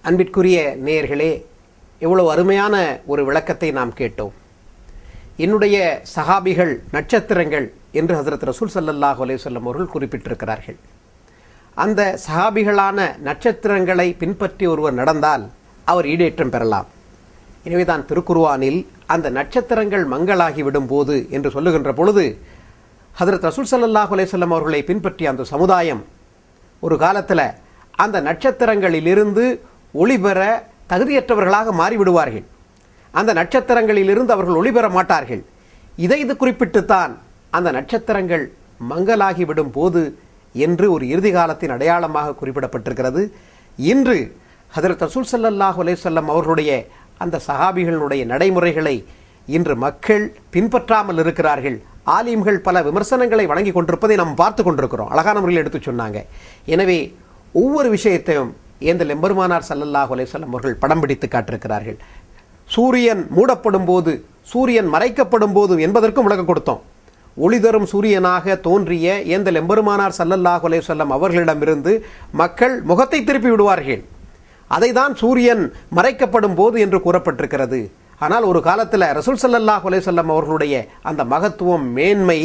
அன்பிற்குரிய நேயர்களே, எவ்வளவு அருமையான ஒரு விளக்கத்தை நாம் கேட்டோம். என்னுடைய சஹாபிகள் நட்சத்திரங்கள் என்று ஹஜ்ரத் ரசூல் ஸல்லல்லாஹு அலைஹி வஸல்லம் அவர்கள் குறிப்பிட்டிருக்கிறார்கள். அந்த சஹாபிகளான நட்சத்திரங்களை பின்பற்றி ஒருவர் நடந்தால் அவர் ஈடேற்றம் பெறலாம். எனவே தான் திருக்குர்ஆனில் அந்த நட்சத்திரங்கள் மங்களாகிவிடும் போது என்று சொல்லுகின்ற பொழுது ஹஜ்ரத் ரசூல் ஸல்லல்லாஹு அலைஹி வஸல்லம் அவர்களை பின்பற்றிய அந்த சமுதாயம் ஒரு காலத்தில் அந்த நட்சத்திரங்களிலிருந்து ஒளிபெற தகுதியற்றவர்களாக மாறிவிடுவார்கள். அந்த நட்சத்திரங்களிலிருந்து அவர்கள் ஒளிபெற மாட்டார்கள். இது குறிப்பிட்டுத்தான் அந்த நட்சத்திரங்கள் மங்கலாகிவிடும் போது என்று ஒரு இறுதி காலத்தின் அடையாளமாக குறிப்பிடப்பட்டிருக்கிறது. இன்று ஹஜ்ரத் ரசூல் ஸல்லல்லாஹு அலைஹி வஸல்லம் அவர்களுடைய அந்த சஹாபிகளுடைய நடைமுறைகளை இன்று மக்கள் பின்பற்றாமல் இருக்கிறார்கள். ஆலிம்கள் பல விமர்சனங்களை வழங்கி கொண்டிருப்பதை நாம் பார்த்து கொண்டிருக்கிறோம். அழகான முறையில் எடுத்து சொன்னாங்க. எனவே ஒவ்வொரு விஷயத்தையும் ஏந்தல் எம்பெருமானார் ஸல்லல்லாஹு அலைஹி வஸல்லம் அவர்கள் படம் பிடித்து காட்டிருக்கிறார்கள். சூரியன் மூடப்படும் போது, சூரியன் மறைக்கப்படும் போது என்பதற்கும் விளக்கம் கொடுத்தோம். ஒளி தரும் சூரியனாக தோன்றிய ஏந்தல் எம்பெருமானார் ஸல்லல்லாஹு அலைஹி வஸல்லம் அவர்களிடமிருந்து மக்கள் முகத்தை திருப்பி விடுவார்கள். அதை தான் சூரியன் மறைக்கப்படும் போது என்று கூறப்பட்டிருக்கிறது. ஆனால் ஒரு காலத்தில் ரசூல் ஸல்லல்லாஹு அலைஹி வஸல்லம் அவர்களுடைய அந்த மகத்துவம், மேன்மை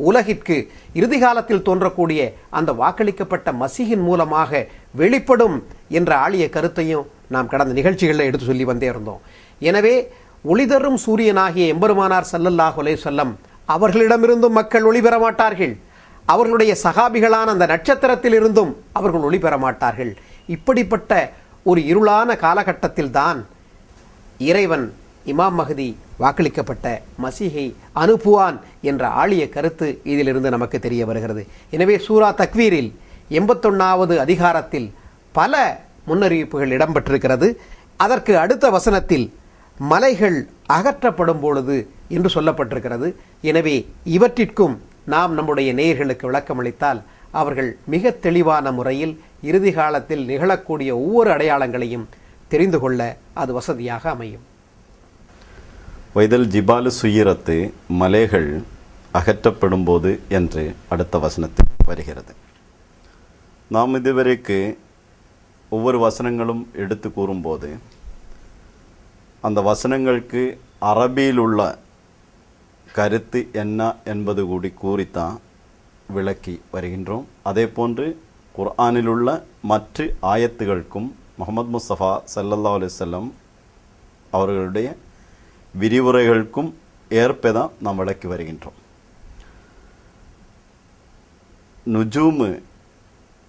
உலகிற்கு இறுதி காலத்தில் தோன்றக்கூடிய அந்த வாக்களிக்கப்பட்ட மசீஹின் மூலமாக வெளிப்படும் என்ற ஆழிய கருத்தையும் நாம் கடந்த நிகழ்ச்சிகளில் எடுத்து சொல்லி வந்தே இருந்தோம். எனவே ஒளிதரும் சூரியனாகிய எம்பெருமானார் ஸல்லல்லாஹு அலைஹி வஸல்லம் அவர்களிடமிருந்தும் மக்கள் ஒளி பெற மாட்டார்கள். அவர்களுடைய சஹாபிகளான அந்த நட்சத்திரத்தில் இருந்தும் அவர்கள் ஒளி பெற மாட்டார்கள். இப்படிப்பட்ட ஒரு இருளான காலகட்டத்தில் தான் இறைவன் இமாம் மஹ்தி வாக்களிக்கப்பட்ட மசீஹை அனுப்புவான் என்ற ஆழிய கருத்து இதிலிருந்து நமக்கு தெரிய வருகிறது. எனவே சூரா தக்வீரில் 81வது அதிகாரத்தில் பல முன்னறிவிப்புகள் இடம்பெற்றிருக்கிறது. அதற்கு அடுத்த வசனத்தில் மலைகள் அகற்றப்படும் பொழுது என்று சொல்லப்பட்டிருக்கிறது. எனவே இவற்றிற்கும் நாம் நம்முடைய நேயர்களுக்கு விளக்கமளித்தால் அவர்கள் மிக தெளிவான முறையில் இறுதி காலத்தில் நிகழக்கூடிய ஒவ்வொரு அடையாளங்களையும் தெரிந்து கொள்ள அது வசதியாக அமையும். வைதல் ஜிபாலு சுயிரத்து, மலைகள் அகற்றப்படும் போது என்று அடுத்த வசனத்தில் வருகிறது. நாம் இதுவரைக்கு ஒவ்வொரு வசனங்களும் எடுத்து கூறும்போது அந்த வசனங்களுக்கு அரபியில் உள்ள கருத்து என்ன என்பது கூடி கூறித்தான் விளக்கி வருகின்றோம். அதே போன்று குர்ஆனில் உள்ள மற்ற ஆயத்துகளுக்கும் முஹம்மது முஸ்தபா ஸல்லல்லாஹு அலைஹி வஸல்லம் அவர்களுடைய விரிவுரைகளுக்கும் ஏற்பதான் நாம் விளக்கி வருகின்றோம். நுஜூமு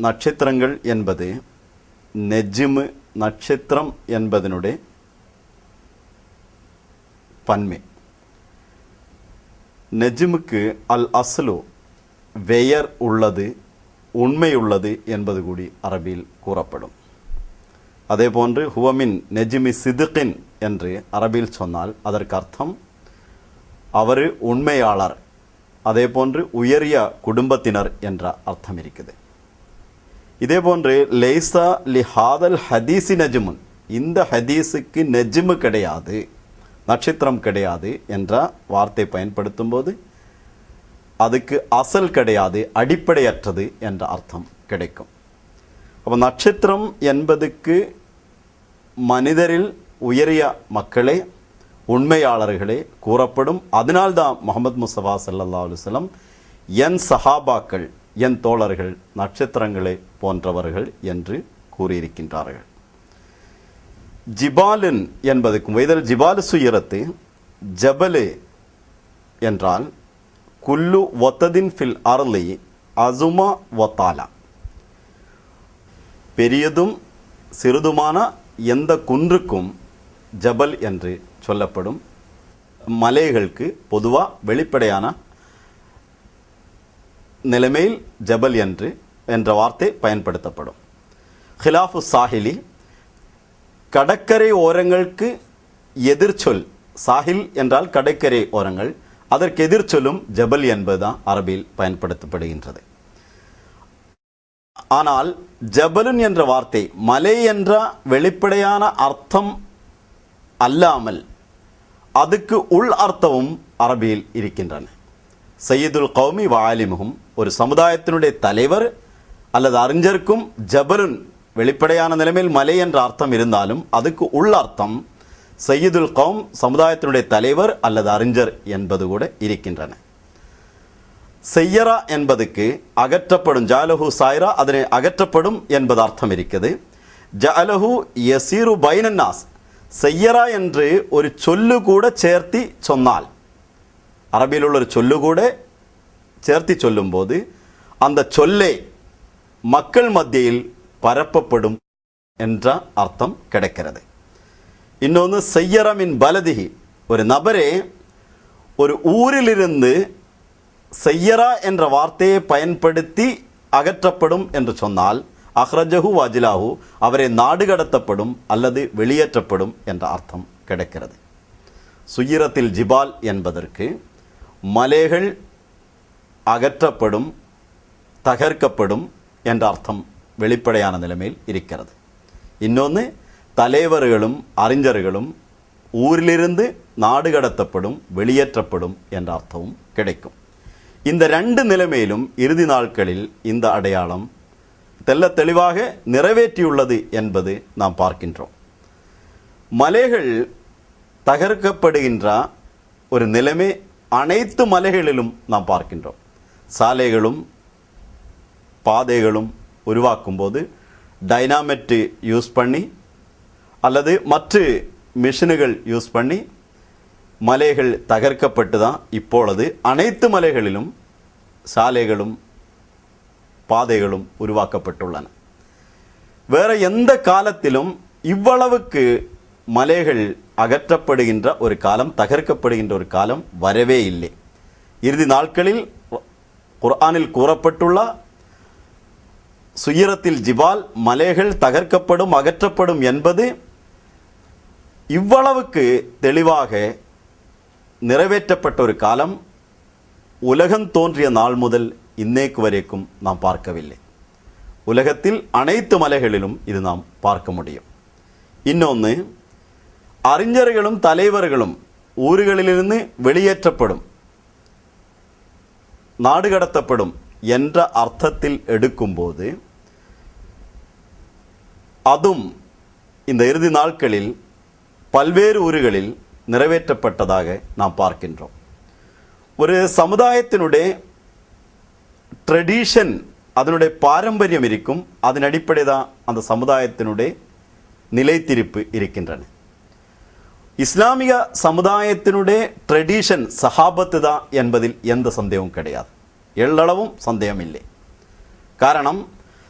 நட்சத்திரங்கள் என்பது நெஜ்மு நட்சத்திரம் என்பதனுடைய பன்மை. நெஜ்முக்கு அல் அஸ்லு வெயர் உள்ளது, உண்மை உள்ளது என்பது கூடி அரபியில் கூறப்படும். அதே போன்று ஹுவமின் நெஜ்மி சிதுகின் என்று அரபியில் சொன்னால் அதற்கு அர்த்தம் அவர் உண்மையாளர், அதே போன்று உயரிய குடும்பத்தினர் என்ற அர்த்தம் இருக்குது. இதே போன்று லைசா லிஹாதல் ஹதீசி நஜ்முன், இந்த ஹதீஸுக்கு நெஜ்மு கிடையாது, நட்சத்திரம் கிடையாது என்ற வார்த்தை பயன்படுத்தும் போது அதுக்கு அசல் கிடையாது, அடிப்படையற்றது என்ற அர்த்தம் கிடைக்கும். அப்போ நட்சத்திரம் என்பதுக்கு மனிதரில் உயரிய மக்களே, உண்மையாளர்களே கூறப்படும். அதனால்தான் முஹம்மது முஸ்தபா ஸல்லல்லாஹு அலைஹி வஸல்லம் என் சஹாபாக்கள், என் தோழர்கள் நட்சத்திரங்களே போன்றவர்கள் என்று கூறியிருக்கின்றார்கள். ஜிபாலின் என்பதுக்கும் வைதல் ஜிபாலு சுயிரத்து, ஜபலு என்றால் குல்லு ஒத்ததின் ஃபில் அர்லி அசுமா ஒத்தாலா, பெரியதும் சிறிதுமான எந்த குன்றுக்கும் ஜபல் என்று சொல்லப்படும். மலைகளுக்கு பொதுவாக வெளிப்படையான நிலைமையில் ஜபல் என்ற வார்த்தை பயன்படுத்தப்படும். ஹிலாஃபு சாஹிலி, கடற்கரை ஓரங்களுக்கு எதிர்ச்சொல். சாஹில் என்றால் கடற்கரை ஓரங்கள், அதற்கு எதிர்ச்சொல்லும் ஜபல் என்பதுதான் அரபியில் பயன்படுத்தப்படுகின்றது. ஆனால் ஜபலுன் என்ற வார்த்தை மலை என்ற வெளிப்படையான அர்த்தம் அல்லாமல் அதுக்கு உள் அர்த்தமும் அரபியில் இருக்கின்றன. சையதுல் கௌமி வ ஆலிமுஹும், ஒரு சமுதாயத்தினுடைய தலைவர் அல்லது அறிஞருக்கும் ஜபலுன் வெளிப்படையான நிலைமையில் மலை என்ற அர்த்தம் இருந்தாலும் அதுக்கு உள்ளர்த்தம் சையீதுல் கௌம், சமுதாயத்தினுடைய தலைவர் அல்லது அறிஞர் என்பது கூட இருக்கின்றன. செய்யரா என்பதுக்கு அகற்றப்படும், ஜாலஹு சாயிரா, அதனை அகற்றப்படும் என்பது அர்த்தம் இருக்குது. ஜஅலஹு யசீரு பைனன்னாஸ், செய்யரா என்று ஒரு சொல்லு கூட சேர்த்தி சொன்னால், அரபியில் உள்ள ஒரு சொல்லு கூட சேர்த்தி சொல்லும்போது அந்த சொல்லே மக்கள் மத்தியில் பரப்பப்படும் என்ற அர்த்தம் கிடைக்கிறது. இன்னொன்று செய்யரமின் பலதிகி, ஒரு நபரே ஒரு ஊரிலிருந்து செய்யரா என்ற வார்த்தையை பயன்படுத்தி அகற்றப்படும் என்று சொன்னால் அஹ்ரஜஹு வாஜிலாஹு, அவரை நாடு கடத்தப்படும் அல்லது வெளியேற்றப்படும் என்ற அர்த்தம் கிடைக்கிறது. சுயிரத்தில் ஜிபால் என்பதற்கு மலைகள் அகற்றப்படும், தகர்க்கப்படும் என்ற அர்த்தம் வெளிப்படையான நிலைமையில் இருக்கிறது. இன்னொன்று தலைவர்களும் அறிஞர்களும் ஊரிலிருந்து நாடு கடத்தப்படும், வெளியேற்றப்படும் என்ற அர்த்தமும் கிடைக்கும். இந்த ரெண்டு நிலைமையிலும் இறுதி நாட்களில் இந்த அடையாளம் தெல்ல தெளிவாக நிறைவேற்றியுள்ளது என்பது நாம் பார்க்கின்றோம். மலைகள் தகர்க்கப்படுகின்ற ஒரு நிலைமை அனைத்து மலைகளிலும் நாம் பார்க்கின்றோம். சாலைகளும் பாதைகளும் உருவாக்கும் போது டைனாமெட் யூஸ் பண்ணி அல்லது மற்ற மிஷின்கள் யூஸ் பண்ணி மலைகள் தகர்க்கப்பட்டு தான் இப்பொழுது அனைத்து மலைகளிலும் சாலைகளும் பாதைகளும் உருவாக்கப்பட்டுள்ளன. வேற எந்த காலத்திலும் இவ்வளவுக்கு மலைகள் அகற்றப்படுகின்ற ஒரு காலம், தகர்க்கப்படுகின்ற ஒரு காலம் வரவே இல்லை. இறுதி நாட்களில் குர்ஆனில் கூறப்பட்டுள்ள சுயிரத்தில் ஜிபால், மலைகள் தகர்க்கப்படும், அகற்றப்படும் என்பது இவ்வளவுக்கு தெளிவாக நிறைவேற்றப்பட்ட ஒரு காலம் உலகம் தோன்றிய நாள் முதல் இன்னைக்கு வரைக்கும் நாம் பார்க்கவில்லை. உலகத்தில் அனைத்து மலைகளிலும் இது நாம் பார்க்க முடியும். இன்னொன்று, அறிஞர்களும் தலைவர்களும் ஊர்களிலிருந்து வெளியேற்றப்படும், நாடு கடத்தப்படும் என்ற அர்த்தத்தில் எடுக்கும்போது அதுவும் இந்த இறுதி நாட்களில் பல்வேறு ஊர்களில் நிறைவேற்றப்பட்டதாக நாம் பார்க்கின்றோம். ஒரு சமுதாயத்தினுடைய ட்ரெடிஷன், அதனுடைய பாரம்பரியம் இருக்கும். அதன் அடிப்படை தான் அந்த சமுதாயத்தினுடைய நிலைத்திருப்பு இருக்கின்றன. இஸ்லாமிய சமுதாயத்தினுடைய ட்ரெடிஷன் சஹாபத்து தான் என்பதில் எந்த சந்தேகமும் கிடையாது, எள்ளளவும் சந்தேகம் இல்லை. காரணம்,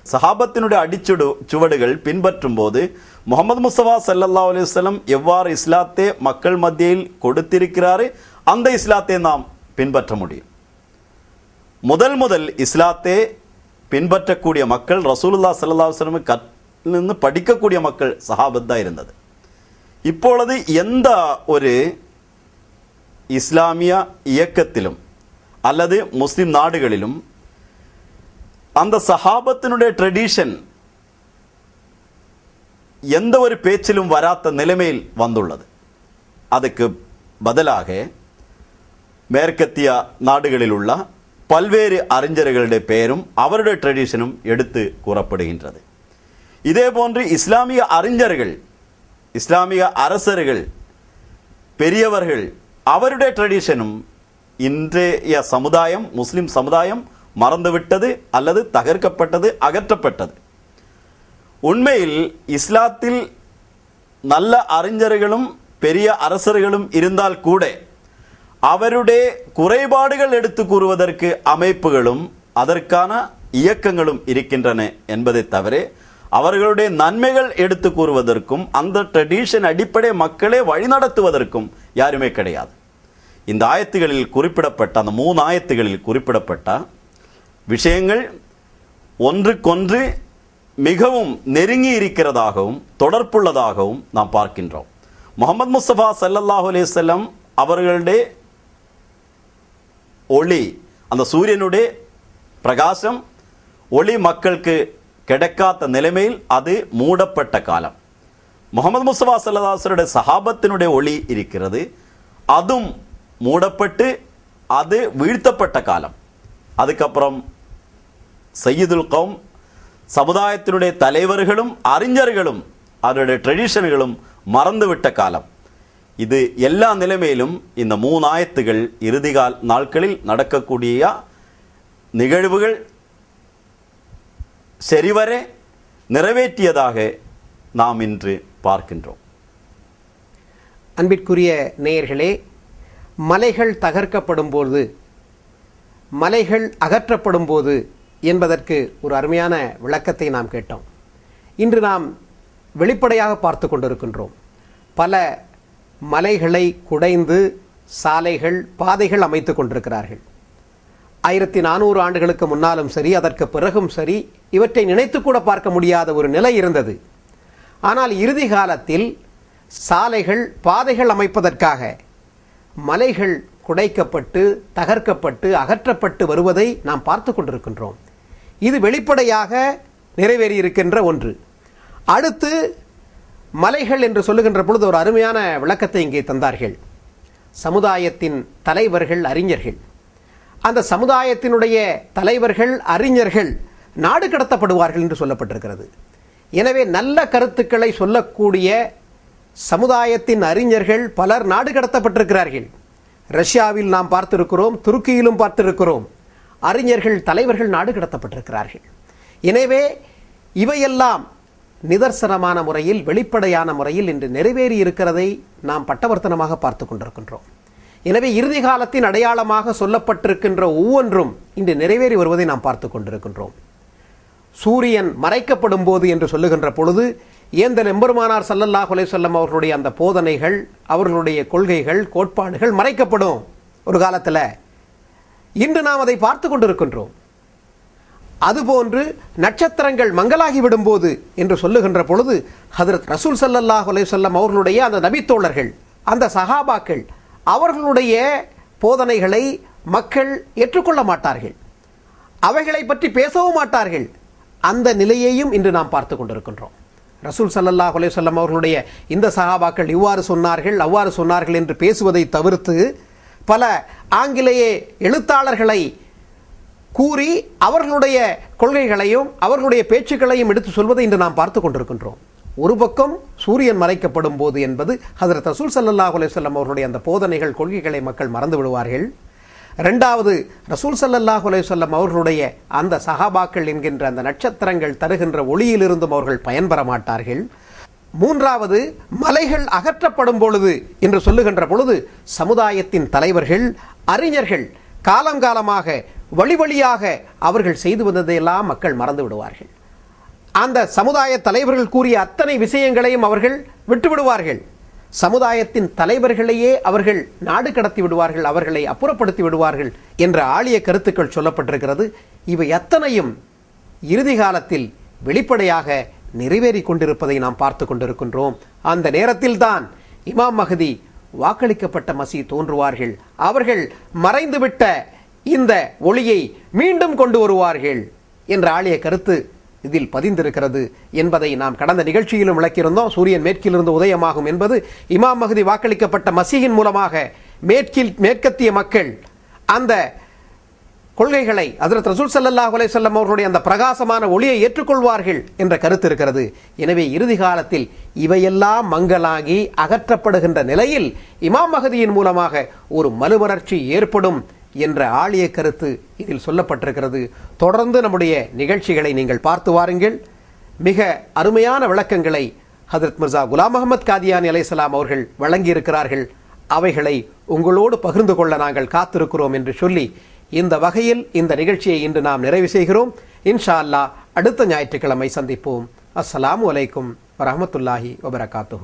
சஹாபத்தினுடைய சுவடுகள் பின்பற்றும் போது முகமது முஸ்தபா ஸல்லல்லாஹு அலைஹி வஸல்லம் எவ்வாறு இஸ்லாத்தை மக்கள் மத்தியில் கொடுத்திருக்கிறாரே அந்த இஸ்லாத்தை நாம் பின்பற்ற முடியும். முதல் இஸ்லாத்தை பின்பற்றக்கூடிய மக்கள், ரசூலுல்லாஹி ஸல்லல்லாஹு அலைஹி வஸல்லம் கற்றிலிருந்து படிக்கக்கூடிய மக்கள் சஹாபத் தான் இருந்தது. இப்பொழுது எந்த ஒரு இஸ்லாமிய இயக்கத்திலும் அல்லது முஸ்லிம் நாடுகளிலும் அந்த சஹாபத்தினுடைய ட்ரெடிஷன் எந்த ஒரு பேச்சிலும் வராத நிலைமையில் வந்துள்ளது. அதுக்கு பதிலாக மேற்கத்திய நாடுகளில் உள்ள பல்வேறு அறிஞர்களுடைய பெயரும் அவருடைய ட்ரெடிஷனும் எடுத்து கூறப்படுகின்றது. இதே போன்று இஸ்லாமிய அறிஞர்கள், இஸ்லாமிய அரசர்கள், பெரியவர்கள், அவருடைய ட்ரெடிஷனும் இன்றைய சமுதாயம், முஸ்லிம் சமுதாயம் மறந்துவிட்டது அல்லது தகர்க்கப்பட்டது, அகற்றப்பட்டது. உண்மையில் இஸ்லாத்தில் நல்ல அறிஞர்களும் பெரிய அரசர்களும் இருந்தால் கூட அவருடைய குறைபாடுகள் எடுத்து கூறுவதற்கு அமைப்புகளும் அதற்கான இயக்கங்களும் இருக்கின்றன என்பதை தவிர அவர்களுடைய நன்மைகள் எடுத்து கூறுவதற்கும் அந்த ட்ரெடிஷன் அடிப்படை மக்களை வழிநடத்துவதற்கும் யாருமே கிடையாது. இந்த ஆயத்துகளில் குறிப்பிடப்பட்ட, அந்த 3 ஆயத்துகளில் குறிப்பிடப்பட்ட விஷயங்கள் ஒன்றுக்கொன்று மிகவும் நெருங்கி இருக்கிறதாகவும் தொடர்புள்ளதாகவும் நாம் பார்க்கின்றோம். முஹம்மது முஸ்தபா ஸல்லல்லாஹு அலைஹி வஸல்லம் அவர்களுடைய ஒளி, அந்த சூரியனுடைய பிரகாசம், ஒளி மக்களுக்கு கிடைக்காத நிலைமையில் அது மூடப்பட்ட காலம். முஹம்மது முஸ்தபா ஸல்லல்லாஹு அலைஹி வஸல்லம் சஹாபத்தினுடைய ஒளி இருக்கிறது, அதுவும் மூடப்பட்டு அது வீழ்த்தப்பட்ட காலம். அதுக்கப்புறம் சையீதுல் கௌம், சமுதாயத்தினுடைய தலைவர்களும் அறிஞர்களும் அவருடைய ட்ரெடிஷன்களும் மறந்துவிட்ட காலம். இது எல்லா நிலைமையிலும் இந்த 3 ஆயத்துகள் இறுதிகால நாட்களில் நடக்கக்கூடிய நிகழ்வுகள் சரிவர நிறைவேற்றியதாக நாம் இன்று பார்க்கின்றோம். அன்பிற்குரிய நேயர்களே, மலைகள் தகர்க்கப்படும் போது, மலைகள் அகற்றப்படும் போது என்பதற்கு ஒரு அருமையான விளக்கத்தை நாம் கேட்டோம். இன்று நாம் வெளிப்படையாக பார்த்து கொண்டிருக்கின்றோம். பல மலைகளை குடைந்து சாலைகள், பாதைகள் அமைத்து கொண்டிருக்கிறார்கள். 1400 ஆண்டுகளுக்கு முன்னாலும் சரி, அதற்கு பிறகும் சரி, இவற்றை நினைத்து கூட பார்க்க முடியாத ஒரு நிலை இருந்தது. ஆனால் இறுதி காலத்தில் சாலைகள், பாதைகள் அமைப்பதற்காக மலைகள் குடைக்கப்பட்டு, தகர்க்கப்பட்டு, அகற்றப்பட்டு வருவதை நாம் பார்த்து கொண்டிருக்கின்றோம். இது வெளிப்படையாக நிறைவேறியிருக்கின்ற ஒன்று. அடுத்து மலைகள் என்று சொல்லுகின்ற பொழுது ஒரு அருமையான விளக்கத்தை இங்கே தந்தார்கள். சமுதாயத்தின் தலைவர்கள், அறிஞர்கள். அந்த சமுதாயத்தினுடைய தலைவர்கள், அறிஞர்கள் நாடு கடத்தப்படுவார்கள் என்று சொல்லப்பட்டிருக்கிறது. எனவே நல்ல கருத்துக்களை சொல்லக்கூடிய சமுதாயத்தின் அறிஞர்கள் பலர் நாடு கடத்தப்பட்டிருக்கிறார்கள். ரஷ்யாவில் நாம் பார்த்திருக்கிறோம், துருக்கியிலும் பார்த்திருக்கிறோம். அறிஞர்கள், தலைவர்கள் நாடு கடத்தப்பட்டிருக்கிறார்கள். எனவே இவையெல்லாம் நிதர்சனமான முறையில், வெளிப்படையான முறையில் இன்று நிறைவேறி இருக்கிறதை நாம் பட்டவர்த்தனமாக பார்த்து கொண்டிருக்கின்றோம். எனவே இறுதி காலத்தின் அடையாளமாக சொல்லப்பட்டிருக்கின்ற ஒவ்வொன்றும் இன்று நிறைவேறி வருவதை நாம் பார்த்து கொண்டிருக்கின்றோம். சூரியன் மறைக்கப்படும் போது என்று சொல்லுகின்ற பொழுது ஏந்தல் எம்பெருமானார் ஸல்லல்லாஹு அலைஹி வஸல்லம் அவர்களுடைய அந்த போதனைகள், அவர்களுடைய கொள்கைகள், கோட்பாடுகள் மறைக்கப்படும் ஒரு காலத்தில். இன்று நாம் அதை பார்த்து கொண்டிருக்கின்றோம். அதுபோன்று நட்சத்திரங்கள் மங்கலாகி விடும்போது என்று சொல்லுகின்ற பொழுது ஹதரத் ரசூல் ஸல்லல்லாஹு அலைஹி வஸல்லம் அவர்களுடைய அந்த நபித்தோழர்கள், அந்த சஹாபாக்கள், அவர்களுடைய போதனைகளை மக்கள் ஏற்றுக்கொள்ள மாட்டார்கள், அவைகளை பற்றி பேசவும் மாட்டார்கள். அந்த நிலையையும் இன்று நாம் பார்த்து கொண்டிருக்கின்றோம். ரசூல் ஸல்லல்லாஹு அலைஹி வஸல்லம் அவர்களுடைய இந்த சஹாபாக்கள் இவ்வாறு சொன்னார்கள், அவ்வாறு சொன்னார்கள் என்று பேசுவதை தவிர்த்து பல ஆங்கிலேய எழுத்தாளர்களை கூறி அவர்களுடைய கொள்கைகளையும் அவர்களுடைய பேச்சுக்களையும் எடுத்து சொல்வதை இன்று நாம் பார்த்து கொண்டிருக்கின்றோம். ஒரு பக்கம் சூரியன் மறைக்கப்படும் போது என்பது ஹஜ்ரத் ரசூல் ஸல்லல்லாஹு அலைஹி வஸல்லம் அவர்களுடைய அந்த போதனைகள், கொள்கைகளை மக்கள் மறந்து விடுவார்கள். இரண்டாவது, ரசூல் ஸல்லல்லாஹு அலைஹி வஸல்லம் அவர்களுடைய அந்த சஹாபாக்கள் என்கின்ற அந்த நட்சத்திரங்கள் தருகின்ற ஒளியிலிருந்தும் அவர்கள் பயன்பெற மாட்டார்கள். மூன்றாவது, மலைகள் அகற்றப்படும் பொழுது என்று சொல்லுகின்ற பொழுது சமுதாயத்தின் தலைவர்கள், அறிஞர்கள் காலங்காலமாக வழி வழியாக அவர்கள் செய்து வந்ததையெல்லாம் மக்கள் மறந்து விடுவார்கள். அந்த சமுதாய தலைவர்கள் கூறிய அத்தனை விஷயங்களையும் அவர்கள் விட்டுவிடுவார்கள். சமுதாயத்தின் தலைவர்களையே அவர்கள் நாடு கடத்தி விடுவார்கள், அவர்களை அப்புறப்படுத்தி விடுவார்கள் என்ற ஆழிய கருத்துக்கள் சொல்லப்பட்டிருக்கிறது. இவை அத்தனையும் இறுதி காலத்தில் வெளிப்படையாக நிறைவேறி கொண்டிருப்பதை நாம் பார்த்து கொண்டிருக்கின்றோம். அந்த நேரத்தில் தான் இமாம் மஹதி வாக்களிக்கப்பட்ட மசீஹ் தோன்றுவார்கள். அவர்கள் மறைந்துவிட்ட இந்த ஒளியை மீண்டும் கொண்டு வருவார்கள் என்ற ஆழிய கருத்து இதில் பதிந்திருக்கிறது என்பதை நாம் கடந்த நிகழ்ச்சியிலும் விளக்கியிருந்தோம். சூரியன் மேற்கிலிருந்து உதயமாகும் என்பது இமாம் மஹதி வாக்களிக்கப்பட்ட மசீஹின் மூலமாக மேற்கத்திய மக்கள் அந்த கொள்கைகளை, ஹஜ்ரத் ரசூல் ஸல்லல்லாஹு அலைஹி வஸல்லம் அவர்களுடைய அந்த பிரகாசமான ஒளியை ஏற்றுக்கொள்வார்கள் என்ற கருத்து இருக்கிறது. எனவே இறுதி காலத்தில் இவையெல்லாம் மங்கலாகி அகற்றப்படுகின்ற நிலையில் இமாம் மஹதியின் மூலமாக ஒரு மறுமலர்ச்சி ஏற்படும் என்ற ஆழிய கருத்து இதில் சொல்லப்பட்டிருக்கிறது. தொடர்ந்து நம்முடைய நிகழ்ச்சிகளை நீங்கள் பார்த்து வாருங்கள். மிக அருமையான விளக்கங்களை ஹஜ்ரத் மிர்சா குலாம் அஹ்மத் காதியானி அலைஹிஸ்ஸலாம் அவர்கள் வழங்கியிருக்கிறார்கள். அவைகளை உங்களோடு பகிர்ந்து கொள்ள நாங்கள் காத்திருக்கிறோம் என்று சொல்லி இந்த வகையில் இந்த நிகழ்ச்சியை இன்று நாம் நிறைவு செய்கிறோம். இன்ஷா அல்லாஹ் அடுத்த ஞாயிற்றுக்கிழமை சந்திப்போம். அஸ்ஸலாமு அலைக்கும் வரஹ்மத்துல்லாஹி வபரகாத்துஹு.